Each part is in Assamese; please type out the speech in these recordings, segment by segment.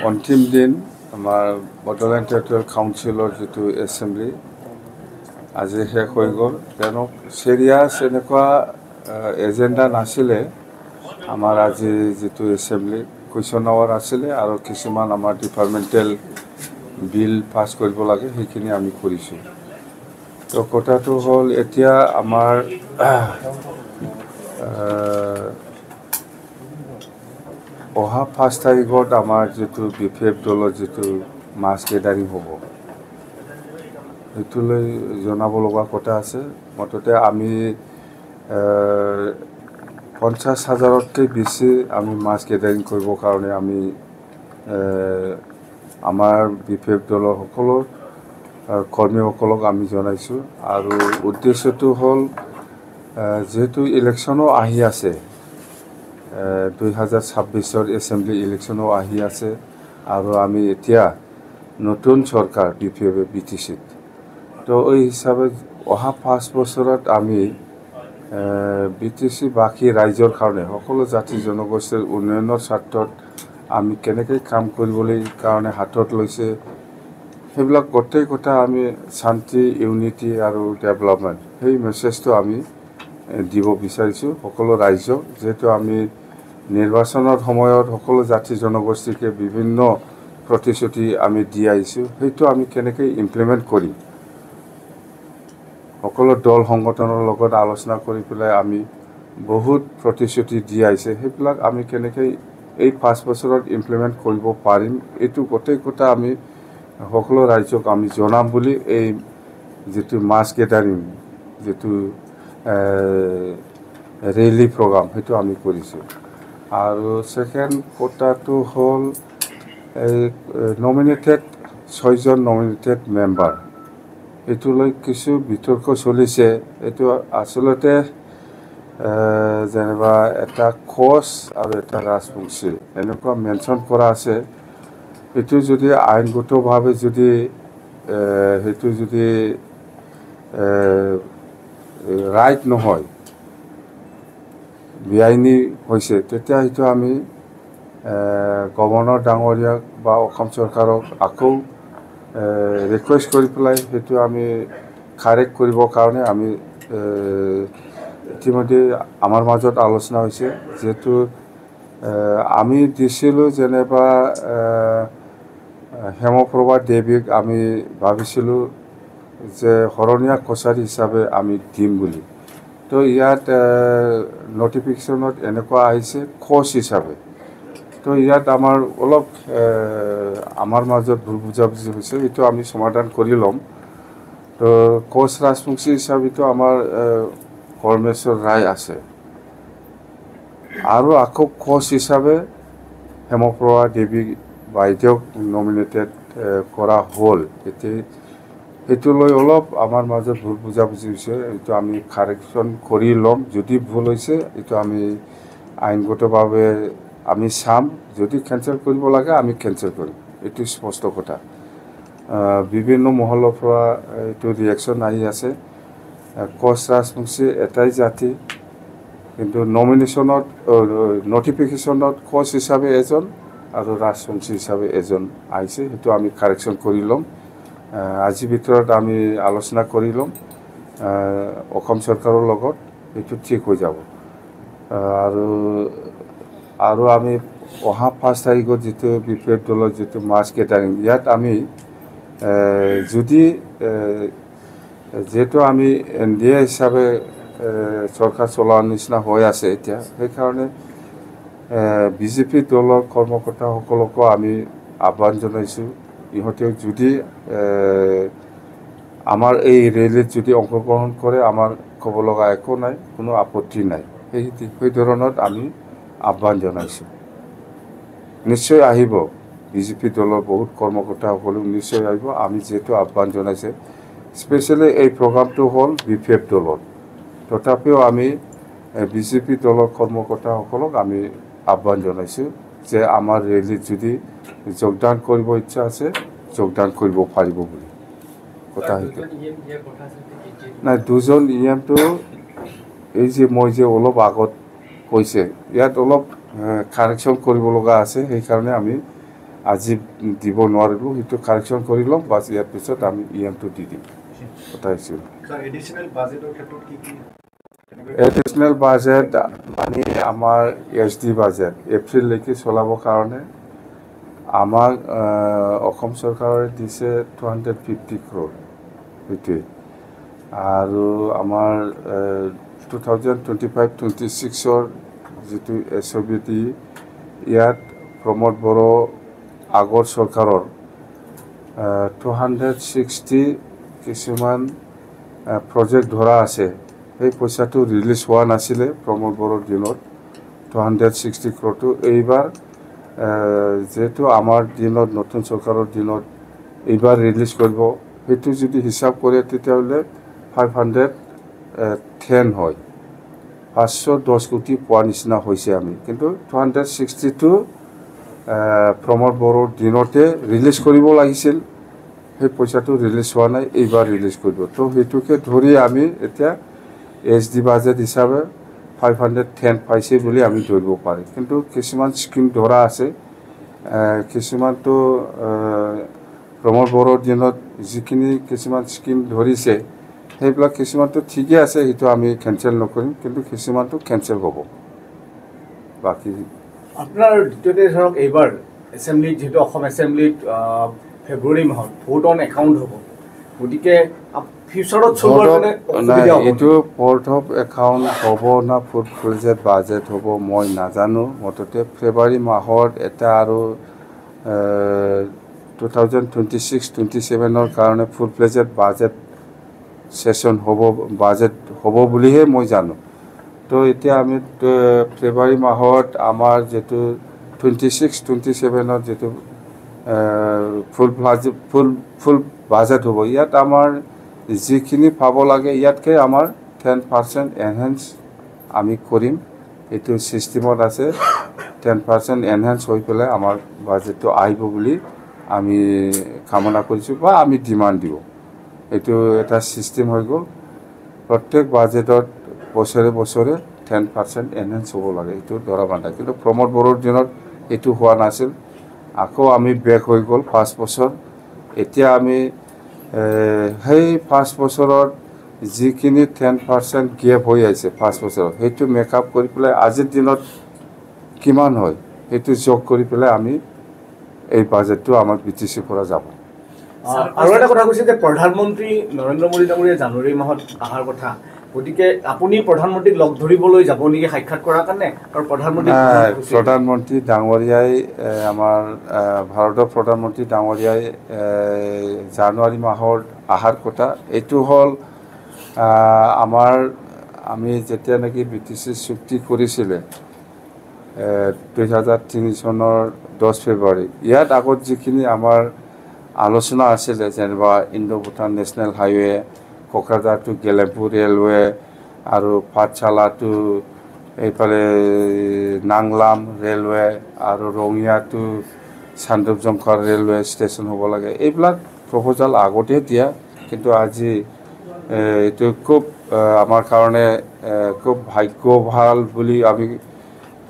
অন্তিম দিন আমাৰ বডোলেণ্ড টেৰিটৰিয়েল কাউন্সিলৰ যিটো এছেম্বলি আজি শেষ হৈ গ'ল। কিয়নো চিৰিয়াছ এনেকুৱা এজেণ্ডা নাছিলে আমাৰ আজি যিটো এছেম্বলি কুৱেশ্যন আৱাৰ আছিলে আৰু কিছুমান আমাৰ ডিপাৰ্টমেণ্টেল বিল পাছ কৰিব লাগে সেইখিনি আমি কৰিছোঁ। তো কথাটো হ'ল এতিয়া আমাৰ অহা 5 তাৰিখত আমাৰ যিটো BPF দলৰ যিটো মাছ গেডাৰিং হ'ব সেইটো লৈ জনাব লগা কথা আছে। মুঠতে আমি 50,000তকৈ বেছি আমি মাছ গেডাৰিং কৰিবৰ কাৰণে আমি আমাৰ BPF দলৰ সকলো কৰ্মীসকলক আমি জনাইছোঁ। আৰু উদ্দেশ্যটো হ'ল যেহেতু ইলেকশ্যনো আহি আছে, 2026 এছেম্বলি ইলেকশ্যনো আহি আছে আৰু আমি এতিয়া নতুন চৰকাৰ BPF BTCত। তো এই হিচাপে অহা 5 বছৰত আমি BTC বাকী ৰাইজৰ কাৰণে সকলো জাতি জনগোষ্ঠীৰ উন্নয়নৰ স্বাৰ্থত আমি কেনেকৈ কাম কৰিবলৈ কাৰণে হাতত লৈছে সেইবিলাক গোটেই কথা আমি শান্তি, ইউনিটি আৰু ডেভেলপমেণ্ট সেই মেছেজটো আমি দিব বিচাৰিছোঁ সকলো ৰাইজক। যিহেতু আমি নিৰ্বাচনৰ সময়ত সকলো জাতি জনগোষ্ঠীকে বিভিন্ন প্ৰতিশ্ৰুতি আমি দি আহিছোঁ, সেইটো আমি কেনেকৈ ইমপ্লিমেণ্ট কৰিম সকলো দল সংগঠনৰ লগত আলোচনা কৰি পেলাই আমি বহুত প্ৰতিশ্ৰুতি দি আহিছে, সেইবিলাক আমি কেনেকৈ এই 5 বছৰত ইমপ্লিমেণ্ট কৰিব পাৰিম এইটো গোটেই কথা আমি সকলো ৰাইজক আমি জনাম বুলি এই যিটো মাছ গেডাৰিং যিটো ৰেলী প্ৰগ্ৰাম সেইটো আমি কৰিছোঁ। আৰু ছেকেণ্ড কথাটো হ'ল এই নমিনেটেড 6জন নমিনেটেড মেম্বাৰ এইটো লৈ কিছু বিতৰ্ক চলিছে। এইটো আচলতে যেনিবা এটা কোচ আৰু এটা ৰাজবংশী এনেকুৱা মেনশ্যন কৰা আছে। এইটো যদি আইনগতভাৱে যদি সেইটো যদি ৰাইট নহয়, বেআইনী হৈছে, তেতিয়া সেইটো আমি গভৰ্ণৰ ডাঙৰীয়াক বা অসম চৰকাৰক আকৌ ৰিকুৱেষ্ট কৰি পেলাই সেইটো আমি কাৰেক্ট কৰিবৰ কাৰণে আমি ইতিমধ্যে আমাৰ মাজত আলোচনা হৈছে। যিহেতু আমি দিছিলোঁ যেনিবা হেমপ্ৰভা দেৱীক আমি ভাবিছিলোঁ যে শৰণীয়া কছাৰী হিচাপে আমি দিম বুলি। তো ইয়াত নটিফিকেশ্যনত এনেকুৱা আহিছে কোচ হিচাপে। তো ইয়াত আমাৰ অলপ আমাৰ মাজত ভুল বুজাবুজি হৈছে, এইটো আমি সমাধান কৰি ল'ম। তো কোচ ৰাজবংশী হিচাপেতো আমাৰ পৰমেশ্বৰ ৰায় আছে আৰু আকৌ কোচ হিচাপে হেমপ্ৰভা দেৱী বাইদেউক নমিনেটেড কৰা হ'ল। এতিয়া সেইটো লৈ অলপ আমাৰ মাজত ভুল বুজাবুজি হৈছে, এইটো আমি কাৰেকশ্যন কৰি ল'ম। যদি ভুল হৈছে এইটো আমি আইনগতভাৱে আমি চাম, যদি কেঞ্চেল কৰিব লাগে আমি কেঞ্চেল কৰিম, এইটো স্পষ্ট কথা। বিভিন্ন মহলৰ পৰা এইটো ৰিয়েকশ্যন আহি আছে। কোচ ৰাজবংশী এটাই জাতি, কিন্তু নমিনেশ্যনত নটিফিকেশ্যনত কোচ হিচাপে এজন আৰু ৰাজবংশী হিচাপে এজন আহিছে, সেইটো আমি কাৰেকশ্যন কৰি ল'ম। আজিৰ ভিতৰত আমি আলোচনা কৰি ল'ম অসম চৰকাৰৰ লগত, এইটো ঠিক হৈ যাব। আৰু আমি অহা 5 তাৰিখত যিটো BPF দলৰ যিটো মাছ গেডাৰিং, ইয়াত আমি যদি যিহেতু আমি NDA হিচাপে চৰকাৰ চলোৱাৰ নিচিনা হৈ আছে এতিয়া, সেইকাৰণে BJP দলৰ কৰ্মকৰ্তাসকলকো আমি আহ্বান জনাইছোঁ, ইহঁতেও যদি আমাৰ এই ৰেলীত যদি অংশগ্ৰহণ কৰে আমাৰ ক'ব লগা একো নাই, কোনো আপত্তি নাই। সেই ধৰণত আমি আহ্বান জনাইছোঁ। নিশ্চয় আহিব, BJP দলৰ বহুত কৰ্মকৰ্তাসকলেও নিশ্চয় আহিব। আমি যিহেতু আহ্বান জনাইছে, স্পেচিয়েলি এই প্ৰগ্ৰামটো হ'ল BPF দলৰ, তথাপিও আমি BJP দলৰ কৰ্মকৰ্তাসকলক আমি আহ্বান জনাইছোঁ যে আমাৰ ৰেলীত যদি যোগদান কৰিব ইচ্ছা আছে যোগদান কৰিব পাৰিব বুলি কথা সেইটো। নাই, 2জন EMটো এই যে মই যে অলপ আগত কৈছে, ইয়াত অলপ কাৰেকশ্যন কৰিব লগা আছে, সেইকাৰণে আমি আজি দিব নোৱাৰিলোঁ সেইটো কাৰেকশ্যন কৰি ল'ম বাছ ইয়াৰ পিছত আমি EM-টো দি দিম কথা হৈছিল এডিশ্যনেল বাজেট মানে আমাৰ SD বাজেট এপ্ৰিললৈকে চলাবৰ কাৰণে আমাক অসম চৰকাৰে দিছে 250 crore সেইটোৱে আৰু আমাৰ 2025-26ৰ যিটো SOBT ইয়াত প্ৰমোদ বড়ো আগৰ চৰকাৰৰ 260 কিছুমান প্ৰজেক্ট ধৰা আছে সেই পইচাটো ৰিলিজ হোৱা নাছিলে প্ৰমোদ বড়োৰ দিনত 260 crore এইবাৰ যেহেতু আমাৰ দিনত নতুন চৰকাৰৰ দিনত এইবাৰ ৰিলিজ কৰিব সেইটো যদি হিচাপ কৰে তেতিয়াহ'লে 510 হয় 510 কোটি পোৱা নিচিনা হৈছে আমি কিন্তু 260টো প্ৰমোদ বড়োৰ দিনতে ৰিলিজ কৰিব লাগিছিল সেই পইচাটো ৰিলিজ হোৱা নাই এইবাৰ ৰিলিজ কৰিব তো সেইটোকে ধৰি আমি এতিয়া SD বাজেট হিচাপে 510 পাইছে বুলি আমি ধৰিব পাৰি কিন্তু কিছুমান স্কিম ধৰা আছে কিছুমানটো প্ৰমোদ বড়োৰ দিনত যিখিনি কিছুমান স্কিম ধৰিছে সেইবিলাক কিছুমানটো ঠিকে আছে সেইটো আমি কেঞ্চেল নকৰিম কিন্তু কিছুমানটো কেঞ্চেল হ'ব বাকী আপোনাৰ দ্বিতীয়তে ধৰক এইবাৰ এছেম্বলিত যেহেতু অসম এছেম্বলিত ফেব্ৰুৱাৰী মাহত ভোট অন একাউণ্ট হ'ব গতিকে ফিউচাৰত চলোৱাৰ কাৰণে এইটো পৰ্ট অফ একাউণ্ট হ'ব না ফুল ফ্লেজেড বাজেট হ'ব মই নাজানো মুঠতে ফেব্ৰুৱাৰী মাহত এটা আৰু 2026-27ৰ কাৰণে ফুল ফ্লেজেড বাজেট সেশন হ'ব বুলিহে মই জানো তো এতিয়া আমি ফেব্ৰুৱাৰী মাহত আমাৰ যেটো 26-27ৰ যেটো ফুল বাজেট হ'ব ইয়াত আমাৰ যিখিনি পাব লাগে ইয়াতকে আমাৰ 10% এনহেন্স আমি কৰিম এইটো সিস্টেমত আছে 10% এনহেন্স হৈ পেলাই আমাৰ বাজেটটো আহিব বুলি আমি কামনা কৰিছোঁ বা আমি ডিমান্ড দিব এইটো এটা সিস্টেম হৈ গ'ল প্ৰত্যেক বাজেটত বছৰে 10% এনহেন্স হ'ব লাগে এইটো ধৰা বান্ধা কিন্তু প্ৰমোদ বড়োৰ দিনত এইটো হোৱা নাছিল আকৌ আমি বেক হৈ গ'ল 5 বছৰ এতিয়া আমি সেই 5 বছৰত যিখিনি 10% গেপ হৈ আছে 5 বছৰত সেইটো মেকআপ কৰি পেলাই আজিৰ দিনত কিমান হয় সেইটো যোগ কৰি পেলাই আমি এই বাজেটটো আমাৰ BTC পৰা যাব আৰু এটা কথা কৈছে যে প্ৰধানমন্ত্ৰী নৰেন্দ্ৰ মোদী ডাঙৰীয়া জানুৱাৰী মাহত অহাৰ কথা গতিকে আপুনি প্ৰধানমন্ত্ৰীক লগ ধৰিবলৈ যাব নেকি সাক্ষাৎ কৰাৰ কাৰণে আৰু প্ৰধানমন্ত্ৰী ডাঙৰীয়াই আমাৰ ভাৰতৰ প্ৰধানমন্ত্ৰী ডাঙৰীয়াই জানুৱাৰী মাহৰ অহাৰ কথা এইটো হ'ল আমি যেতিয়া নেকি BTC চুক্তি কৰিছিলে 2003 চনৰ 10 ফেব্ৰুৱাৰী ইয়াত আগত যিখিনি আমাৰ আলোচনা আছিলে যেনিবা Indo-Bhutan national highway Kokrajhar two গেলেমপুৰ railway আৰু পাঠশালা টু এইফালে নাংলাম ৰেলৱে আৰু ৰঙিয়া টু চান্দুপজংকাৰ ৰেলৱে ষ্টেচন হ'ব লাগে এইবিলাক প্ৰপ'জাল আগতে দিয়া কিন্তু আজি এইটো খুব আমাৰ কাৰণে খুব ভাগ্য ভাল বুলি আমি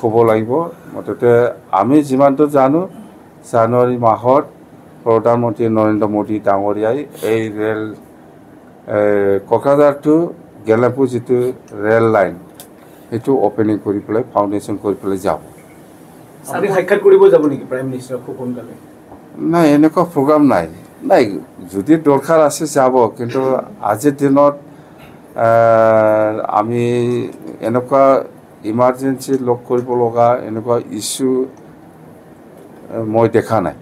ক'ব লাগিব মুঠতে আমি যিমানটো জানো জানুৱাৰী মাহত প্ৰধানমন্ত্ৰী নৰেন্দ্ৰ মোদী ডাঙৰীয়াই এই ৰেল কোকৰাঝাৰ টু গেলেমপুৰ যিটো ৰেল লাইন সেইটো অপেনিং কৰি পেলাই ফাউণ্ডেশ্যন কৰি পেলাই যাব আপুনি সাক্ষাৎ কৰিব যাব নেকি প্ৰাইম মিনিষ্টাৰক খুব সোনকালে নাই এনেকুৱা প্ৰগ্ৰাম নাই যদি দৰকাৰ আছে যাব কিন্তু আজিৰ দিনত আমি এনেকুৱা ইমাৰ্জেঞ্চি লগ কৰিব লগা এনেকুৱা ইছ্যু মই দেখা নাই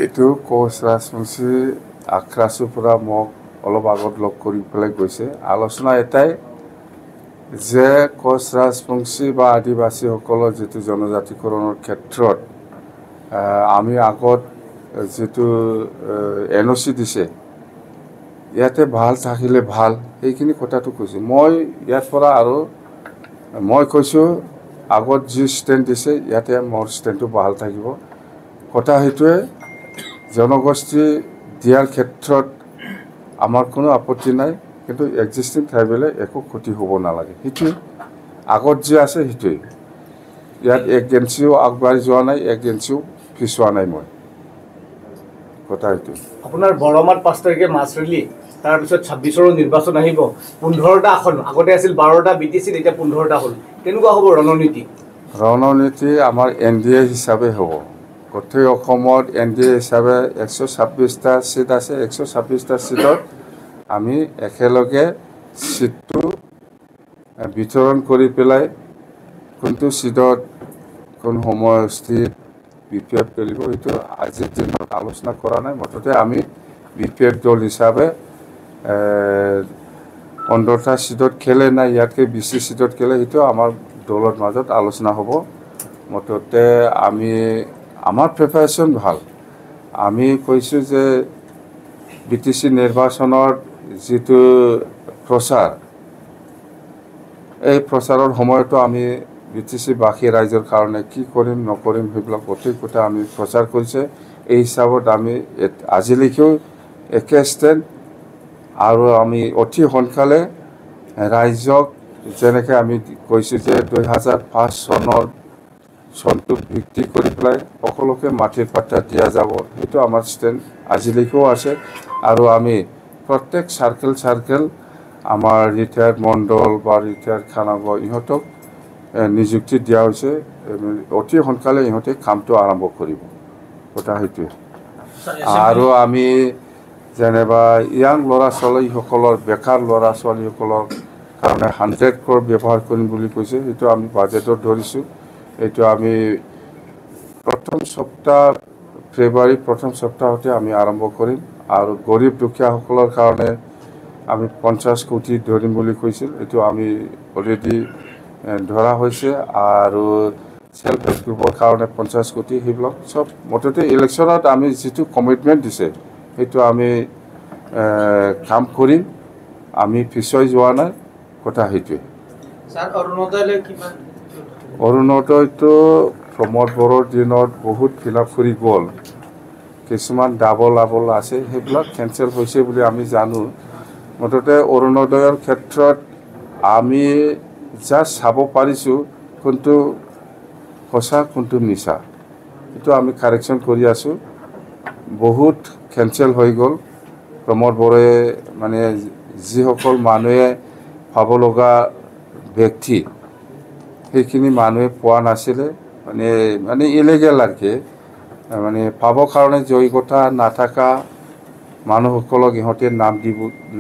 এইটো কোচ ৰাজবংশী আখৰাছৰ পৰা মোক অলপ আগত লগ কৰি পেলাই গৈছে আলোচনা এটাই যে কোচ ৰাজবংশী বা আদিবাসীসকলৰ যিটো জনজাতিকৰণৰ ক্ষেত্ৰত আমি আগত যিটো NOC দিছে ইয়াতে ভাল থাকিলে ভাল এইখিনি কথাটো কৈছোঁ মই ইয়াৰ পৰা আৰু মই কৈছোঁ আগত যি ষ্টেণ্ড দিছে ইয়াতে মোৰ ষ্টেণ্ডটো ভাল থাকিব কথা সেইটোৱে জনগোষ্ঠী দিয়াৰ ক্ষেত্ৰত আমাৰ কোনো আপত্তি নাই কিন্তু এক্সিষ্টিং ট্ৰাইবেলে একো ক্ষতি হ'ব নালাগে সেইটোৱে আগত যি আছে সেইটোৱেই ইয়াত এক ইঞ্চিও আগবাঢ়ি যোৱা নাই এক ইঞ্চিও পিছোৱা নাই মই কথা এইটো আপোনাৰ বৰমাত 5 তাৰিখে মাছ ৰেলী তাৰপিছত 26ৰো নিৰ্বাচন আহিব 15টা আসন আগতে আছিল 12টা বিটিছিল এতিয়া 15টা হ'ল কেনেকুৱা হ'ব ৰণনীতি আমাৰ NDA হিচাপে হ'ব গোটেই অসমত NDA হিচাপে 126টা চিট আছে 126টা চিটত আমি একেলগে চিটটো বিতৰণ কৰি পেলাই কোনটো চিটত কোন সমষ্টিত BPF খেলিব এইটো আজিৰ দিনত আলোচনা কৰা নাই মুঠতে আমি BPF দল হিচাপে 15টা চিটত খেলে না ইয়াতকৈ বেছি চিটত খেলে সেইটো আমাৰ দলৰ মাজত আলোচনা হ'ব মুঠতে আমি আমাৰ প্ৰিপাৰেশ্যন ভাল আমি কৈছোঁ যে BTC নিৰ্বাচনৰ যিটো প্ৰচাৰ এই প্ৰচাৰৰ সময়তো আমি BTC বাকী ৰাইজৰ কাৰণে কি কৰিম নকৰিম সেইবিলাক গোটেই কথা আমি প্ৰচাৰ কৰিছে এই হিচাপত আমি আজিলৈকেও একে ষ্টেণ্ড আৰু আমি অতি সোনকালে ৰাইজক যেনেকৈ আমি কৈছোঁ যে 2005 চনটো ভিত্তি কৰি পেলাই সকলোকে মাটিৰ পাত্তা দিয়া যাব সেইটো আমাৰ ষ্টেণ্ড আজিলৈকেও আছে আৰু আমি প্ৰত্যেক চাৰ্কেল আমাৰ ৰিটায়াৰ্ড মণ্ডল বা ৰিটায়াৰ্ড খানাগড় ইহঁতক নিযুক্তি দিয়া হৈছে অতি সোনকালে ইহঁতে কামটো আৰম্ভ কৰিব কথা সেইটোৱে আৰু আমি যেনিবা ইয়াং ল'ৰা ছোৱালীসকলৰ বেকাৰ ল'ৰা ছোৱালীসকলৰ কাৰণে 100 crore ব্যৱহাৰ কৰিম বুলি কৈছে সেইটো আমি বাজেটত ধৰিছোঁ এইটো আমি ফেব্ৰুৱাৰী প্ৰথম সপ্তাহতে আমি আৰম্ভ কৰিম আৰু গৰীব দুখীয়াসকলৰ কাৰণে আমি 50 কোটি ধৰিম বুলি কৈছিল এইটো আমি অলৰেডি ধৰা হৈছে আৰু সেলফ হেল্প গ্ৰুপৰ কাৰণে 50 কোটি সেইবিলাক সব মুঠতে ইলেকশ্যনত আমি যিটো কমিটমেণ্ট দিছে সেইটো আমি কাম কৰিম আমি পিছুৱাই যোৱা নাই কথা সেইটোৱে অৰুণোদয়টো প্ৰমোদ বড়োৰ দিনত বহুত ফিল-আপ কৰি গ'ল কিছুমান ডাবল আছে সেইবিলাক কেঞ্চেল হৈছে বুলি আমি জানো মুঠতে অৰুণোদয়ৰ ক্ষেত্ৰত আমি জাষ্ট চাব পাৰিছোঁ কোনটো সঁচা কোনটো মিছা এইটো আমি কাৰেকশ্যন কৰি আছোঁ বহুত কেঞ্চেল হৈ গ'ল প্ৰমোদ বড়োৱে মানে যিসকল মানুহে পাব লগা ব্যক্তি সেইখিনি মানুহে পোৱা নাছিলে মানে ইলিগেল আৰু কি মানে পাবৰ কাৰণে যোগ্যতা নাথাকা মানুহসকলক ইহঁতে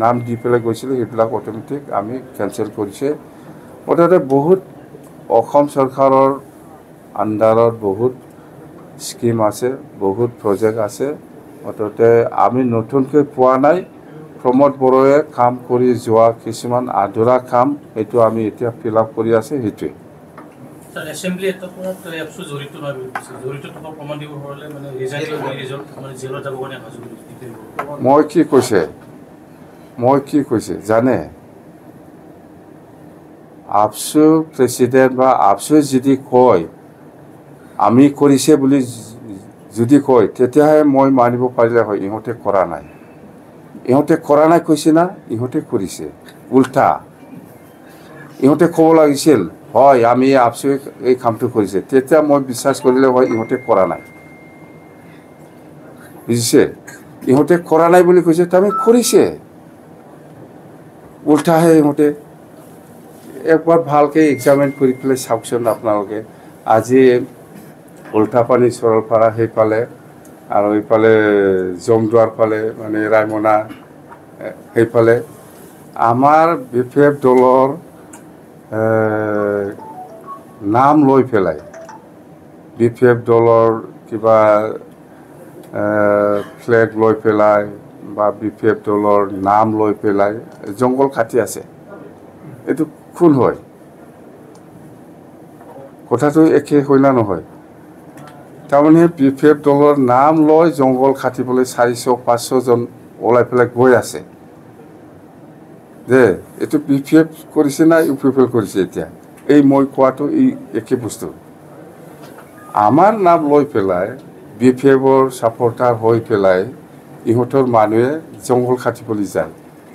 নাম দি পেলাই গৈছিলে সেইবিলাক অট'মেটিক আমি কেঞ্চেল কৰিছে মুঠতে বহুত অসম চৰকাৰৰ আণ্ডাৰত বহুত স্কিম আছে বহুত প্ৰজেক্ট আছে মুঠতে আমি নতুনকৈ পোৱা নাই প্ৰমোদ বড়োৱে কাম কৰি যোৱা কিছুমান আধৰুৱা কাম এইটো আমি এতিয়া ফিল-আপ কৰি আছে সেইটোৱে মই কি কৈছে জানে আপচু প্ৰেচিডেণ্ট বা আপচুৱে যদি কয় আমি কৰিছে বুলি যদি কয় তেতিয়াহে মই মানিব পাৰিলে হয় ইহঁতে কৰা নাই কৈছে না ইহঁতে কৰিছে উল্টা ইহঁতে ক'ব লাগিছিল হয় আমি আপচুৱে এই কামটো কৰিছে তেতিয়া মই বিশ্বাস কৰিলে হয় ইহঁতে কৰা নাই বুজিছে ইহঁতে কৰা নাই বুলি কৈছে আমি কৰিছে উল্টাহে ইহঁতে একবাৰ ভালকৈ এক্সামিন কৰি পেলাই চাওকচোন আপোনালোকে আজি উল্টাপানী চৰলপাৰা সেইফালে আৰু এইফালে জমদুৱাৰ ফালে মানে ৰায়মনা সেইফালে আমাৰ BPF দলৰ নাম লৈ পেলাই BPF দলৰ কিবা ফ্লেগ লৈ পেলাই বা BPF দলৰ নাম লৈ পেলাই জংঘল কাটি আছে এইটো কোন হয় কথাটো একে হয় না নহয় তাৰমানে BPF দলৰ নাম লৈ জংঘল কাটিবলৈ 400-500 জন ওলাই পেলাই গৈ আছে যে এইটো BPF কৰিছে না UPPL কৰিছে এতিয়া এই মই কোৱাটো এই একে বস্তু আমাৰ নাম লৈ পেলাই BPFৰ ছাপৰ্টাৰ হৈ পেলাই ইহঁতৰ মানুহে জংঘল কাটিবলৈ যায়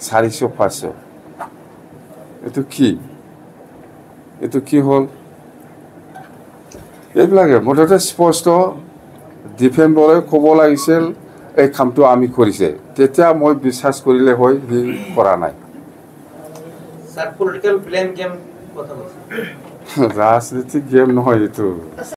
400-500 এইটো কি এইটো কি হ'ল এইবিলাকে মুঠতে স্পষ্ট ডিফেম্বৰে ক'ব লাগিছিল এই কামটো আমি কৰিছে তেতিয়া মই বিশ্বাস কৰিলে হয় সি কৰা নাই স্যাৰ পলিটিক্যাল ব্লেম গেম কথা বলছেন ৰাজনীতিক গেম নহয় এইটো